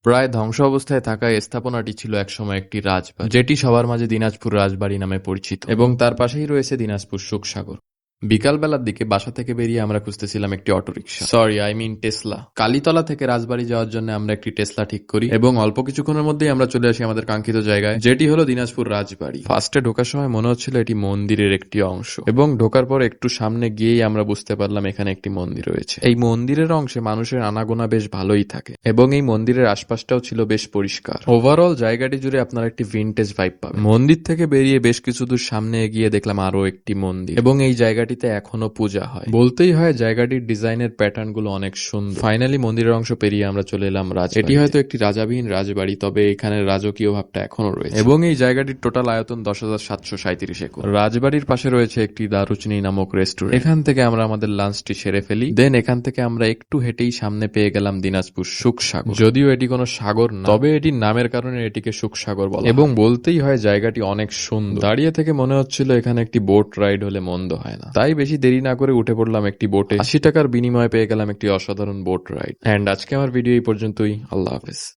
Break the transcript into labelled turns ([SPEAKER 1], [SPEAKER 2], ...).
[SPEAKER 1] প্রায় ধ্বংস অবস্থায় থাকা এই স্থাপনাটি ছিল একসময় একটি রাজবাড়ি, যেটি সবার মাঝে দিনাজপুর রাজবাড়ি নামে পরিচিত, এবং তার পাশেই রয়েছে দিনাজপুর সুখসাগর। বিকালবেলার দিকে বাসা থেকে বেরিয়ে আমরা খুঁজতেছিলাম একটি অটোরিকশা, টেসলা। কালীতলা থেকে রাজবাড়ি যাওয়ার জন্য আমরা একটি টেসলা ঠিক করি এবং অল্প কিছুক্ষণের মধ্যেই আমরা চলে আসি আমাদের কাঙ্ক্ষিত জায়গায়, যেটি হলো দিনাজপুর রাজবাড়ি। ফার্স্টে ঢোকার সময় মনে হচ্ছিল এটি মন্দিরের একটি অংশ, এবং ঢোকার পর একটু সামনে গিয়েই আমরা বুঝতে পারলাম এখানে একটি মন্দির রয়েছে। এই মন্দিরের অংশে মানুষের আনাগোনা বেশ ভালোই থাকে, এবং এই মন্দিরের আশপাশটাও ছিল বেশ পরিষ্কার। ওভারঅল জায়গাটি জুড়ে আপনারা একটি ভিনটেজ ভাইব পাবেন। মন্দির থেকে বেরিয়ে বেশ কিছু দূর সামনে এগিয়ে দেখলাম আরো একটি মন্দির, এবং এই জায়গাটিতে এখনো পূজা হয়। বলতেই হয় জায়গাটির ডিজাইনের প্যাটার্ন গুলো অনেক সুন্দর। ফাইনালি মন্দিরের অংশ পেরিয়ে আমরা চলে এলাম রাজবাড়িতে। এটি হয়তো একটি রাজাবিহীন রাজবাড়ি, তবে এখানে রাজকীয় ভাবটা এখনো রয়েছে, এবং এই জায়গাটির টোটাল আয়তন 10,737 একর। রাজবাড়ির পাশে রয়েছে একটি দারুচিনি নামক রেস্টুরেন্ট। এখান থেকে আমরা আমাদের লাঞ্চটি সেরে ফেলি। দেন এখান থেকে আমরা একটু হেঁটেই সামনে পেয়ে গেলাম দিনাজপুর সুখসাগর। যদিও এটি কোনো সাগর না, তবে এটির নামের কারণে এটিকে সুখসাগর বলা হয়। এবং বলতেই হয় জায়গাটি অনেক সুন্দর। দাঁড়িয়ে থেকে মনে হচ্ছিল এখানে একটি বোট রাইড হলে মন্দ হয় না। তাই বেশি দেরি না করে উঠে পড়লাম একটি বোটে। 80 টাকার বিনিময়ে পেয়ে গেলাম একটি অসাধারণ বোট রাইড। এন্ড আজকে আমার ভিডিও এই পর্যন্তই। আল্লাহ হাফেজ।